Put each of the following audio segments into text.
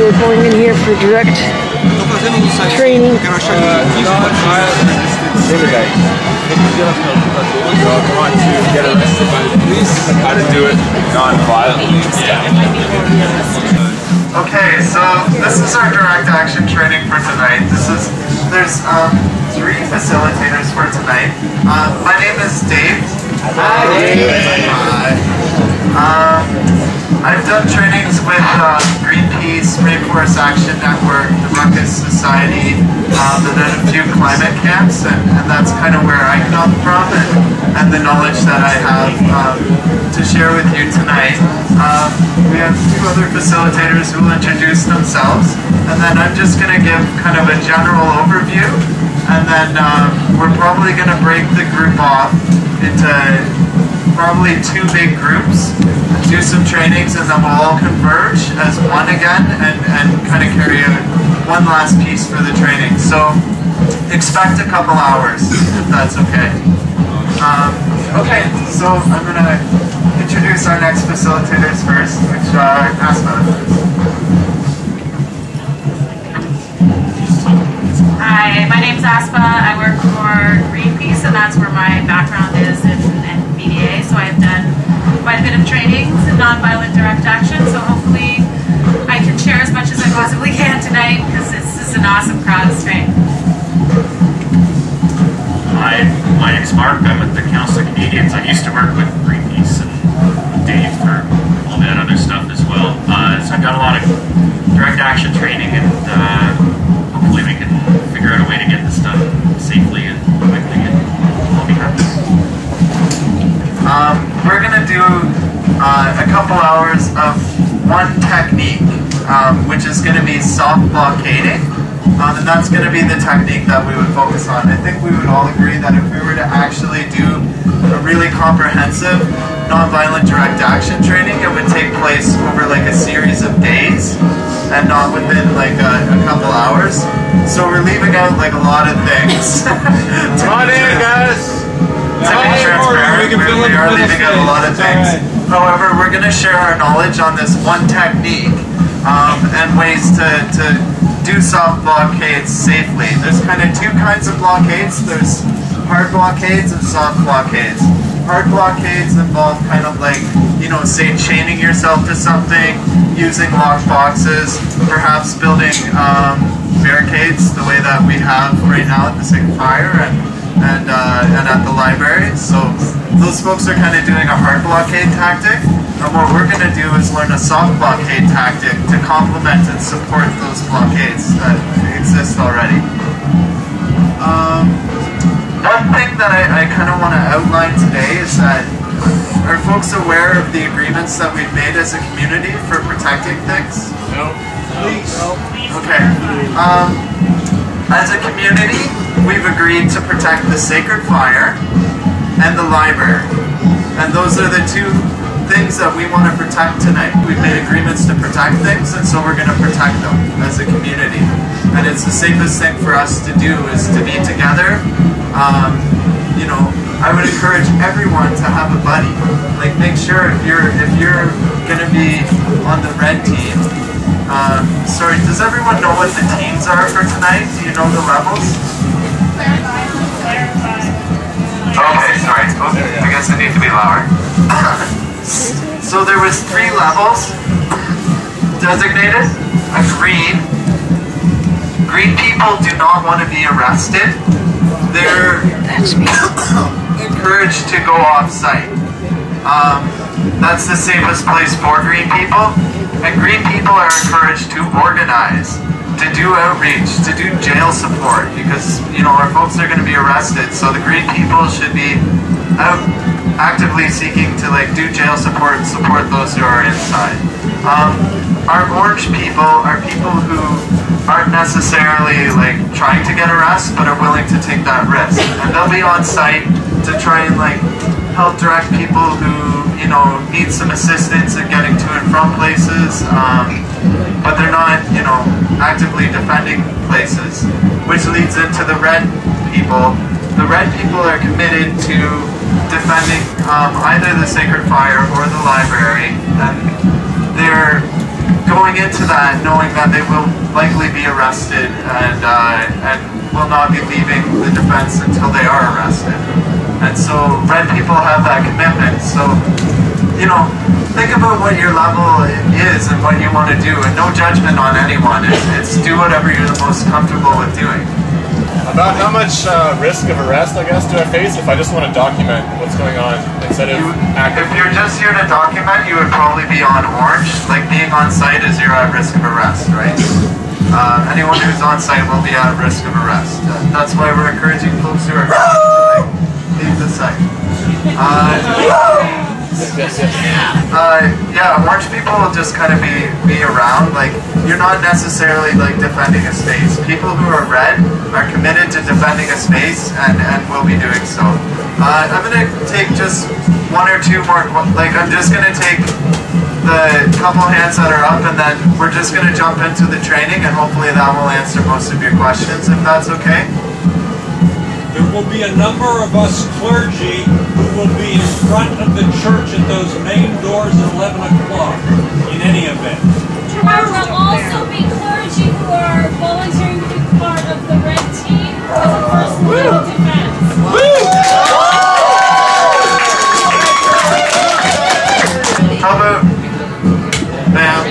we're going in here for direct training. How to do it non-violently. Okay, so this is our direct action training for tonight. There's 3 facilitators for tonight. My name is Dave. Hi, Dave. I've done trainings with Greenpeace, Rainforest Action Network, the Ruckus Society, and then a few climate camps, and that's kind of where I come from, and the knowledge that I have to share with you tonight. We have 2 other facilitators who will introduce themselves, and then I'm just going to give kind of a general overview, and then we're probably going to break the group off into probably 2 big groups, do some trainings, and then we'll all converge as one again and kind of carry out one last piece for the training. So expect a couple hours, if that's okay. Okay, so I'm going to introduce our next facilitators first, which are Aspa. Hi, my name's Aspa. I work for Greenpeace, and that's where my background is in BDA. So I've done quite a bit of trainings in nonviolent direct action. So hopefully I can share as much as I possibly can tonight, because this is an awesome crowd to train. Hi, my name's Mark. I'm with the Council of Canadians. I used to work with Greenpeace and Dave for all that other stuff as well. So I've done a lot of direct action training, and hopefully we can figure out a way to get this done safely and quickly, and I'll be happy. We're going to do a couple hours of one technique, which is going to be soft blockading, and that's going to be the technique that we would focus on. I think we would all agree that if we were to actually do a really comprehensive nonviolent direct action training, it would take place over like a series of days and not within like a couple hours. So we're leaving out like a lot of things. Come on in, guys! To be transparent, we are leaving out a lot of things. However, we're going to share our knowledge on this one technique and ways to do soft blockades safely. There's kind of 2 kinds of blockades. There's hard blockades and soft blockades. Hard blockades involve kind of like, you know, say chaining yourself to something, using lock boxes, perhaps building barricades the way that we have right now at the Sick Fire and at the library. So those folks are kind of doing a hard blockade tactic, and what we're going to do is learn a soft blockade tactic to complement and support those blockades that exist already. One thing that I kind of want to outline today is that, are folks aware of the agreements that we've made as a community for protecting things? No. Okay. As a community, we've agreed to protect the sacred fire and the library. And those are the 2 things that we want to protect tonight. We've made agreements to protect things, and so we're going to protect them as a community. And it's the safest thing for us to do is to be together. You know, I would encourage everyone to have a buddy. Like, make sure if you're going to be on the red team. Sorry, does everyone know what the teams are for tonight? Do you know the levels? Okay, sorry. Oh, I guess I need to be louder. So there was 3 levels designated. A green. Green people do not want to be arrested. They're encouraged to go off-site. That's the safest place for green people. And green people are encouraged to organize, to do outreach, to do jail support, because, you know, our folks are going to be arrested, so the green people should be out actively seeking to like do jail support and support those who are inside. Our orange people are people who aren't necessarily like trying to get arrested, but are willing to take that risk, and they'll be on site to try and like help direct people who, you know, need some assistance in getting to and from places, but they're not, you know, actively defending places, which leads into the red people. The red people are committed to defending either the Sacred Fire or the library, and they're going into that knowing that they will likely be arrested and will not be leaving the defense until they are arrested. And so red people have that commitment. So, you know, think about what your level is and what you want to do, and no judgment on anyone. It's do whatever you're the most comfortable with doing. About how much risk of arrest, I guess, do I face if I just want to document what's going on instead of acting? If you're just here to document, you would probably be on orange. Like being on site is you're at risk of arrest, right? Anyone who's on site will be at risk of arrest. That's why we're encouraging folks who are to leave the site. Yeah, orange people will just kind of be around. Like, you're not necessarily like defending a space. People who are red are committed to defending a space and will be doing so. I'm gonna take just one or two more. Like, I'm just gonna take the couple hands that are up, and then we're just gonna jump into the training, and hopefully that will answer most of your questions, if that's okay. There will be a number of us clergy who will be in front of the church at those main doors at 11 o'clock in any event. There will also be clergy who are volunteering to be part of the red team as a first line of defense. How about, ma'am,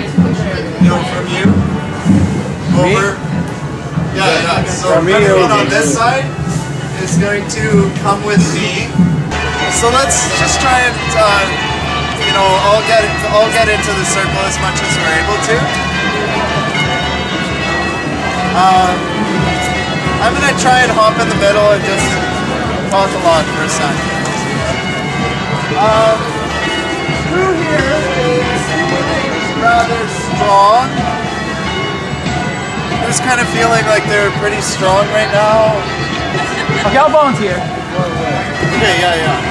you know, from you? Over? Yeah. So everyone on this side is going to come with me. So let's just try and, you know, all get into the circle as much as we're able to. I'm gonna try and hop in the middle and just talk a lot for a second. Who here is rather strong? Who's kind of feeling like they're pretty strong right now? Okay, I'll volunteer. Okay, yeah.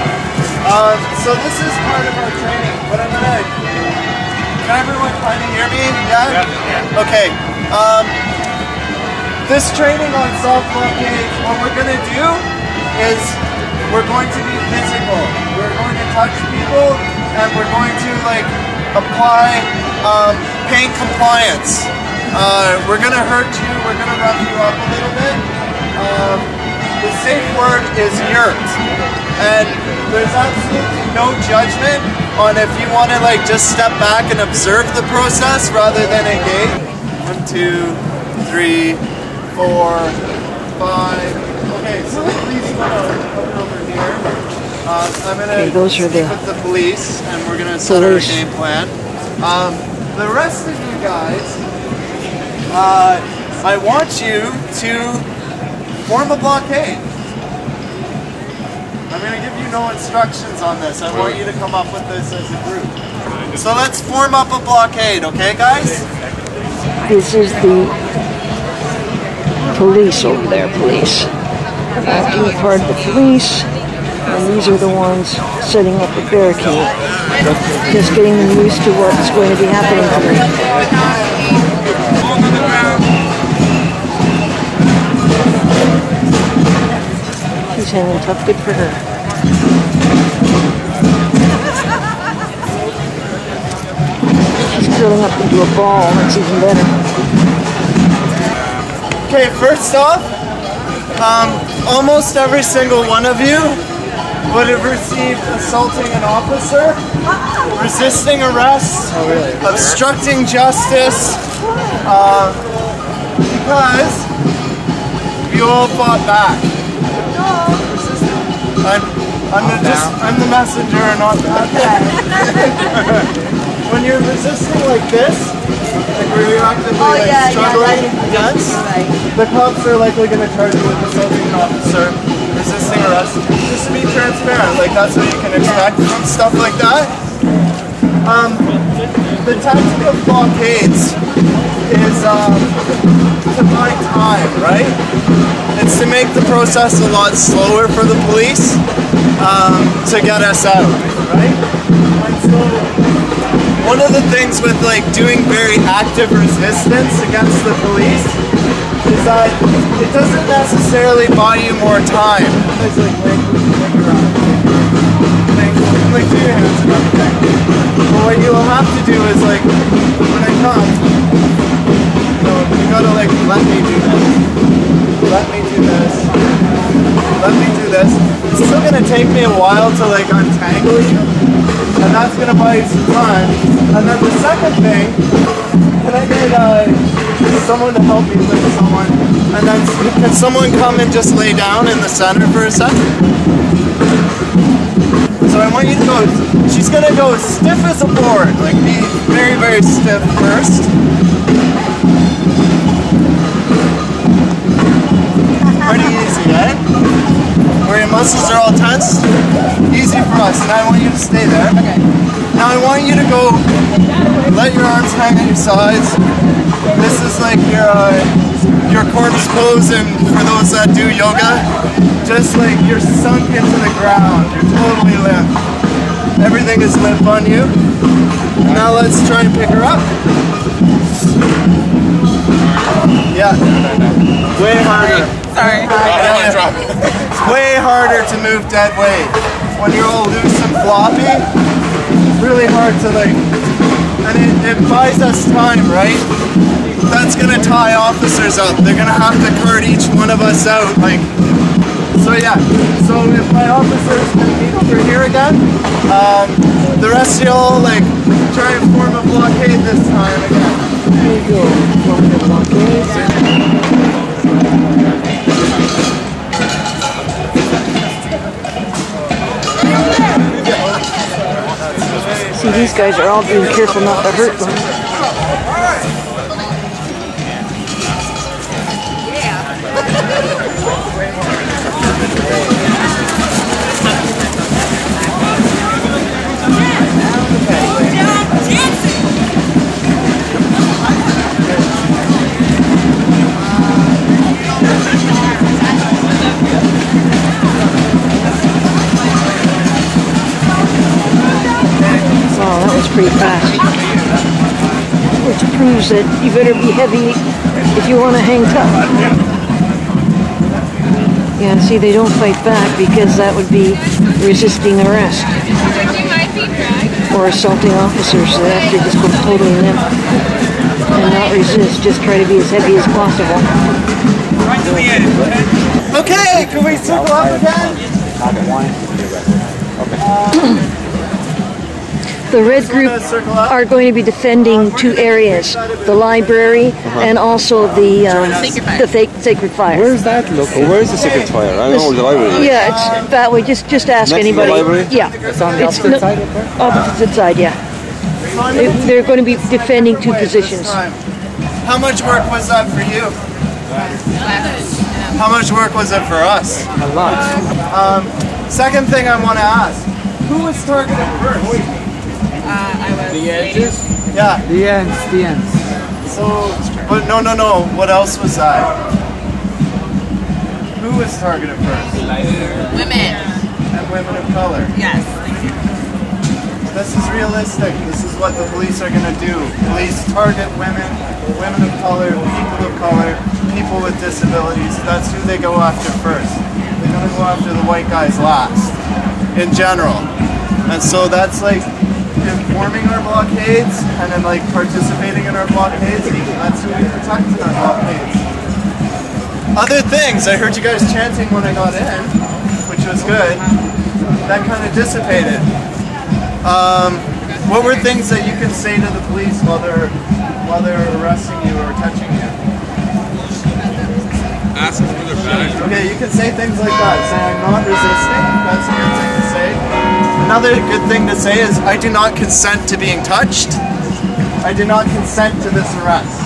So this is part of our training. What I'm gonna... Can everyone kind of hear me? Yeah? Okay. This training on soft blockade, what we're gonna do is we're going to be physical. We're going to touch people, and we're going to apply pain compliance. We're gonna hurt you. We're gonna rough you up a little bit. The safe word is yurt, and there's absolutely no judgment on if you want to just step back and observe the process rather than engage. 1, 2, 3, 4, 5. Okay, so the police come over here. I'm gonna speak with the police, and we're gonna set our game plan. The rest of you guys, I want you to form a blockade. I'm going to give you no instructions on this. I want you to come up with this as a group. So let's form up a blockade, okay guys? This is the police over there, police. Acting part of the police, and these are the ones setting up a barricade. Just getting them used to what's going to be happening tonight. She's hanging tough, good for her. She's curling up into a ball, that's even better. Okay, first off, almost every single one of you would have received assaulting an officer, resisting arrest, obstructing justice, because you all fought back. I'm the messenger, not that. When you're resisting like this, like where you're actively struggling against, the cops are likely going to charge you with assaulting an officer, resisting arrest. Just to be transparent, that's what you can expect from stuff like that. The tactic of blockades is to buy time, right? It's to make the process a lot slower for the police to get us out, right? And so one of the things with doing very active resistance against the police is that it doesn't necessarily buy you more time. It's do your hands and everything. But what you'll have to do is when I come, let me do this. Let me do this. Let me do this. It's still gonna take me a while to like untangle you, and that's gonna buy you some time. And then the second thing, can I get someone to help me lift someone? And then can someone come and just lay down in the center for a second? So I want you to go, she's gonna go stiff as a board, like be very, very stiff first. Pretty easy, eh? Where your muscles are all tense. Easy for us. Now I want you to stay there. Okay. Now I want you to go, let your arms hang at your sides. This is like your corpse pose, and for those that do yoga, just like you're sunk into the ground. You're totally limp. Everything is limp on you. Now let's try and pick her up. Yeah. Way harder. Sorry. It's way harder to move dead weight. When you're all loose and floppy, it's really hard to like, and it buys us time, right? That's gonna tie officers up. They're gonna have to cart each one of us out, like, so yeah. So if my officers can meet over here again, the rest of y'all like try and form a blockade this time again. There you go. Form a blockade. See, these guys are all being careful not to hurt them. Pretty fast, which proves that you better be heavy if you want to hang tough. Yeah, see, they don't fight back because that would be resisting arrest or assaulting officers. They have to just go totally limp and not resist, just try to be as heavy as possible. Okay, can we circle up again? The red group are going to be defending two areas, the library and also the sacred fire. Where is that located? Where is the sacred fire? I don't know where the library is. Yeah, it's that way. Just ask next anybody. To the library? Yeah. It's on the opposite side? Opposite side, yeah. They're going to be defending two positions. How much work was that for you? How much work was it for us? A lot. Second thing I want to ask, who was targeted first? I was the edges? Yeah. The ends. So, but no. What else was that? Who was targeted first? women. And women of color. Yes. This is realistic. This is what the police are going to do. Police target women, women of color, people with disabilities. That's who they go after first. They're going to go after the white guys last, in general. And so that's like informing our blockades and then like participating in our blockades. That's who we protect in our blockades. Other things, I heard you guys chanting when I got in, which was good. That kind of dissipated. What were things that you can say to the police while they're arresting you or touching you? Ask them for their badge. Okay, you can say things like that. Say, I'm not resisting. That's a good thing to say. Another good thing to say is, I do not consent to being touched. I do not consent to this arrest.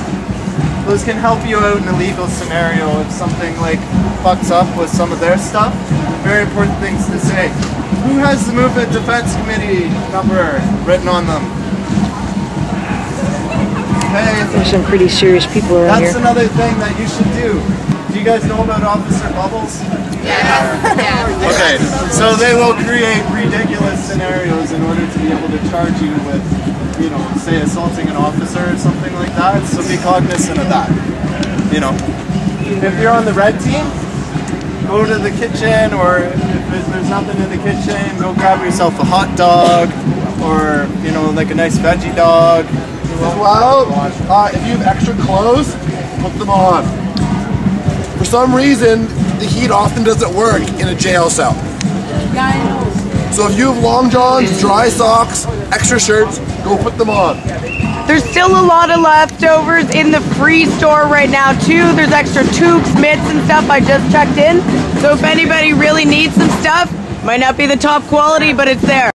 Those can help you out in a legal scenario if something like fucks up with some of their stuff. Very important things to say. Who has the Movement Defense Committee number written on them? Okay. There's some pretty serious people around here. That's another thing that you should do. Do you guys know about Officer Bubbles? Yeah. Okay, so they will create ridiculous scenarios in order to be able to charge you with, you know, say assaulting an officer or something like that. So be cognizant of that. You know, if you're on the red team, go to the kitchen, or if there's nothing in the kitchen, go grab yourself a hot dog, or, you know, like a nice veggie dog. Well, if you have extra clothes, put them on. For some reason, the heat often doesn't work in a jail cell. Yeah, I know. So if you have long johns, dry socks, extra shirts, go put them on. There's still a lot of leftovers in the free store right now too. There's extra tubes, mitts and stuff. I just checked in. So if anybody really needs some stuff, might not be the top quality, but it's there.